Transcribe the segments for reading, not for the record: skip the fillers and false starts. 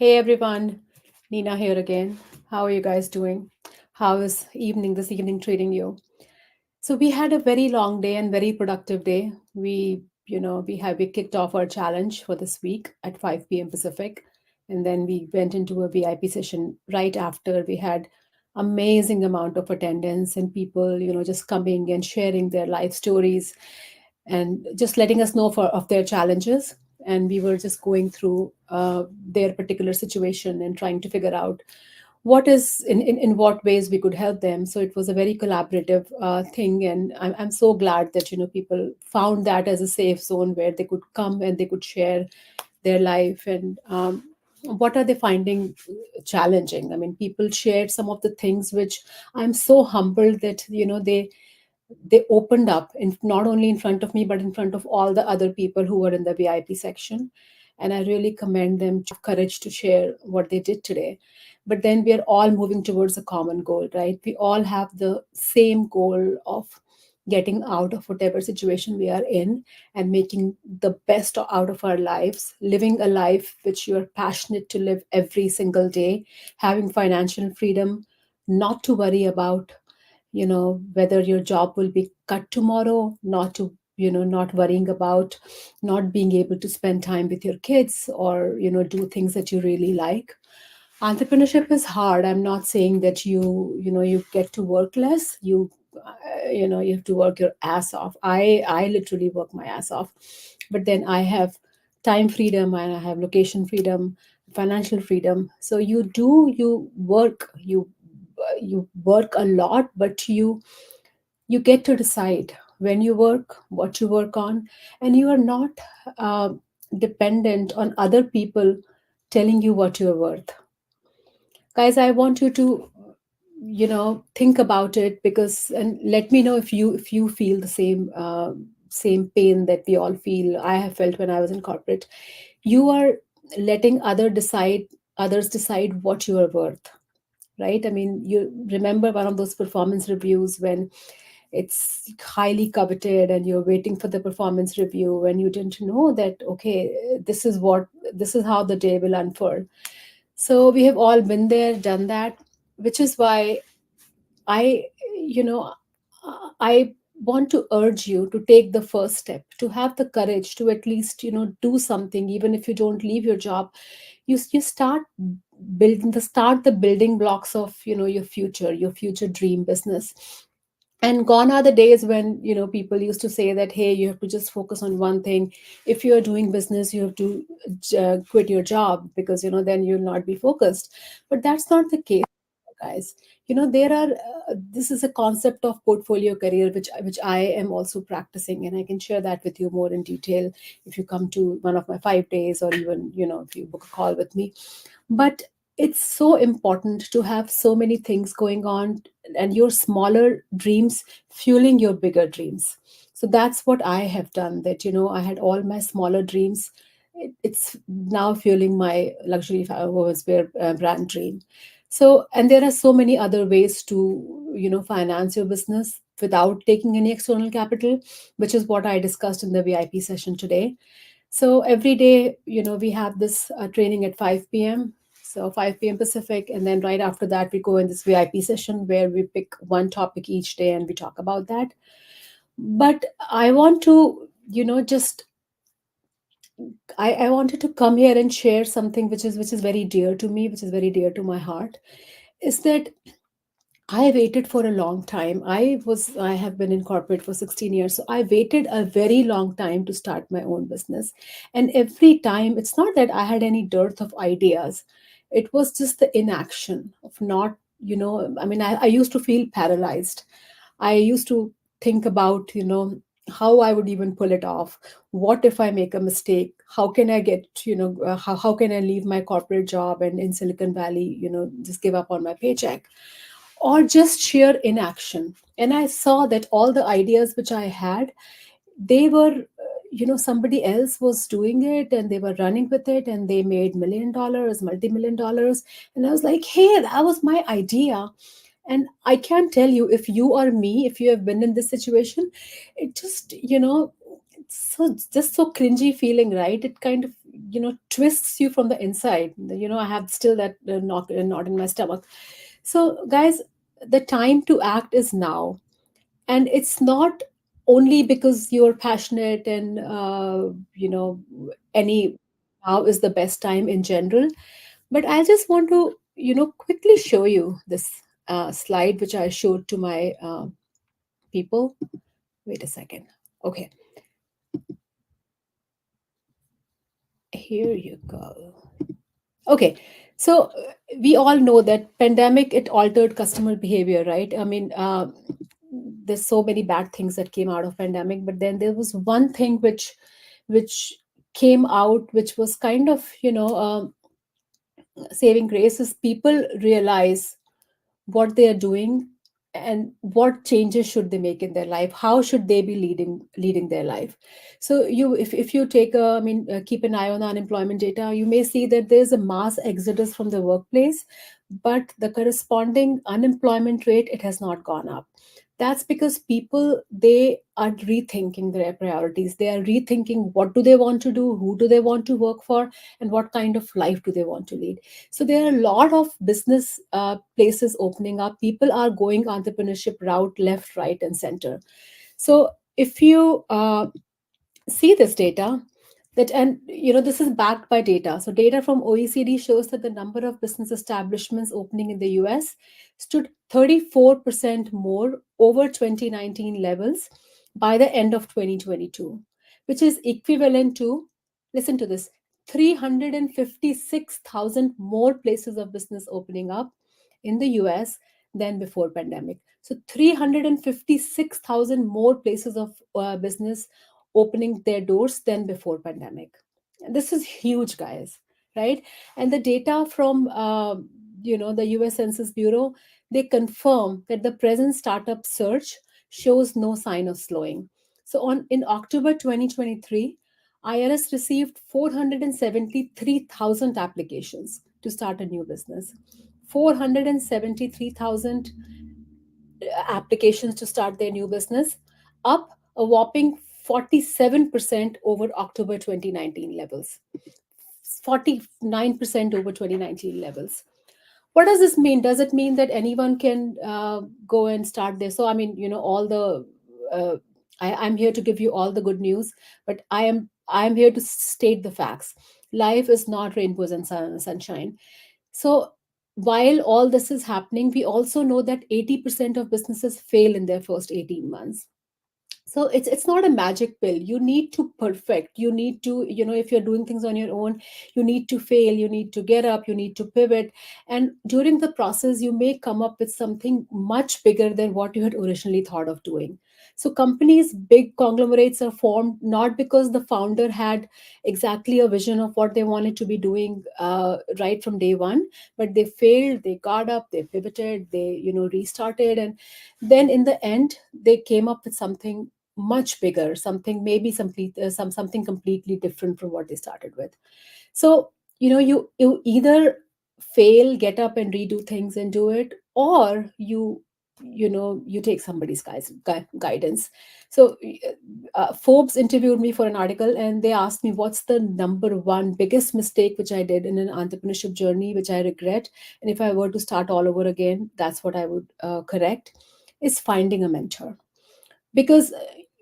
Hey everyone, Nina here again. How are you guys doing? How is this evening treating you? So we had a very long day and very productive day. We kicked off our challenge for this week at 5 p.m. Pacific, and then we went into a VIP session right after. We had amazing amount of attendance and people, just coming and sharing their life stories and just letting us know of their challenges. And we were just going through their particular situation and trying to figure out what is in what ways we could help them. So it was a very collaborative thing, and I'm so glad that people found that as a safe zone where they could come and they could share their life. And what are they finding challenging? I mean, people shared some of the things which I'm so humbled that they opened up, not only in front of me but in front of all the other people who were in the VIP section. And I really commend them to courage to share what they did today. But then we are all moving towards a common goal, right? We all have the same goal of getting out of whatever situation we are in and making the best out of our lives, living a life which you are passionate to live every single day, having financial freedom, not to worry about whether your job will be cut tomorrow, not worrying about not being able to spend time with your kids or do things that you really like. Entrepreneurship is hard. I'm not saying that you get to work less. You have to work your ass off. I literally work my ass off, but then I have time freedom and I have location freedom, financial freedom. So you work a lot, but you get to decide when you work, what you work on, and you are not uh, dependent on other people telling you what you're worth. Guys, I want you to think about it, because and let me know if you feel the same pain that we all feel. I have felt when I was in corporate. You are letting others decide what you are worth, right? I mean, you remember one of those performance reviews when it's highly coveted and you're waiting for the performance review and you didn't know that, okay, this is how the day will unfold. So we have all been there, done that, which is why I, you know, I want to urge you to take the first step, to have the courage to at least, do something, even if you don't leave your job. You start the building blocks of, your future dream business. And gone are the days when people used to say that, hey, you have to just focus on one thing. If you are doing business, you have to quit your job, because then you'll not be focused. But that's not the case, guys. There are this is a concept of portfolio career, which I am also practicing, and I can share that with you more in detail if you come to one of my 5 days, or even if you book a call with me. But it's so important to have so many things going on, and your smaller dreams fueling your bigger dreams. So that's what I have done, that I had all my smaller dreams. It's now fueling my luxury women's wear brand dream. So, and there are so many other ways to finance your business without taking any external capital, which is what I discussed in the VIP session today. So every day, we have this training at 5 p.m. So 5 p.m. Pacific, and then right after that, we go in this VIP session where we pick one topic each day and we talk about that. But I want to, just I wanted to come here and share something which is very dear to me, which is very dear to my heart. Is that I waited for a long time. I have been in corporate for 16 years. So I waited a very long time to start my own business. And every time, it's not that I had any dearth of ideas. It was just the inaction of not, I mean, I used to feel paralyzed. I used to think about, how I would even pull it off. What if I make a mistake? How can I get, how can I leave my corporate job and in Silicon Valley, just give up on my paycheck? Or just sheer inaction. And I saw that all the ideas which I had, they were, somebody else was doing it and they were running with it and they made $1 million, multi-million dollars. And I was like, hey, that was my idea. And I can't tell you, if you or me, if you have been in this situation, it just, it's just so cringy feeling, right? It kind of twists you from the inside. I have still that knot in my stomach. So guys, the time to act is now. And it's not only because you're passionate and any now is the best time in general, but I just want to quickly show you this slide which I showed to my people. Wait a second. Okay, here you go. Okay, so we all know that pandemic, it altered customer behavior, right? I mean, there's so many bad things that came out of pandemic, but then there was one thing which came out, which was kind of saving grace, is people realize what they are doing and what changes should they make in their life, how should they be leading their life. So if you take a I mean keep an eye on the unemployment data, you may see that there's a mass exodus from the workplace, but the corresponding unemployment rate, it has not gone up. That's because people, they are rethinking their priorities. They are rethinking what do they want to do, who do they want to work for, and what kind of life do they want to lead. So there are a lot of business places opening up. People are going entrepreneurship route left, right, and center. So if you see this data, that and this is backed by data. So data from OECD shows that the number of business establishments opening in the US stood 34% more over 2019 levels by the end of 2022, which is equivalent to, listen to this, 356,000 more places of business opening up in the US than before pandemic. So 356,000 more places of business opening their doors than before pandemic. This is huge, guys, right? And the data from the US Census Bureau, they confirm that the present startup surge shows no sign of slowing. So on in October 2023, IRS received 473,000 applications to start a new business. 473,000 applications to start their new business, up a whopping 47% over October 2019 levels, 49% over 2019 levels. What does this mean? Does it mean that anyone can go and start this? So, I mean, all the I'm here to give you all the good news, but I am here to state the facts. Life is not rainbows and sunshine. So while all this is happening, we also know that 80% of businesses fail in their first 18 months. So it's not a magic pill. You need to perfect, you need to, if you're doing things on your own, you need to fail, you need to get up, you need to pivot. And during the process, you may come up with something much bigger than what you had originally thought of doing. So companies, big conglomerates, are formed not because the founder had exactly a vision of what they wanted to be doing right from day one, but they failed, they got up, they pivoted, they restarted, and then in the end they came up with something much bigger, something maybe something completely different from what they started with. So you either fail, get up and redo things and do it, or you take somebody's guidance. So Forbes interviewed me for an article, and they asked me what's the number one biggest mistake which I did in an entrepreneurship journey which I regret, and if I were to start all over again, that's what I would correct, is finding a mentor. Because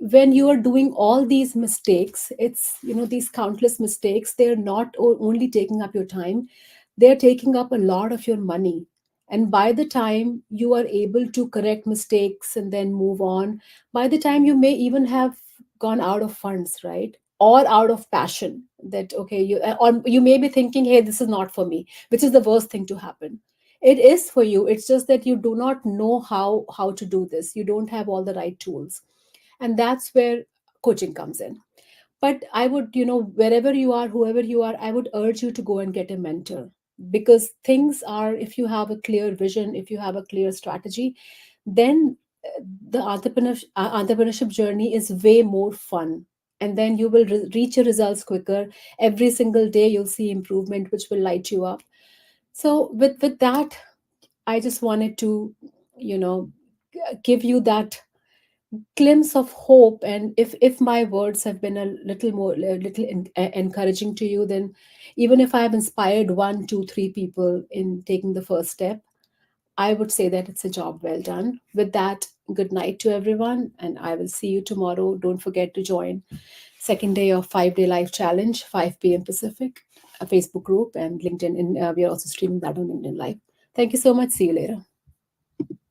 when you are doing all these mistakes, it's these countless mistakes, they're not only taking up your time, they're taking up a lot of your money. And by the time you are able to correct mistakes and then move on, by the time you may even have gone out of funds, right, or out of passion, that okay, or you may be thinking, hey, this is not for me, which is the worst thing to happen. It is for you, it's just that you do not know how to do this, you don't have all the right tools. And that's where coaching comes in. But I would, wherever you are, whoever you are, I would urge you to go and get a mentor. Because things are, if you have a clear vision, if you have a clear strategy, then the entrepreneurship journey is way more fun. And then you will reach your results quicker. Every single day you'll see improvement which will light you up. So with that, I just wanted to, you know give you that glimpse of hope, and if my words have been a little encouraging to you, then even if I have inspired one, two, three people in taking the first step, I would say that it's a job well done. With that, good night to everyone, and I will see you tomorrow. Don't forget to join second day of 5 day life challenge, 5 p.m. Pacific, a Facebook group and LinkedIn. We are also streaming that on LinkedIn Live. Thank you so much. See you later.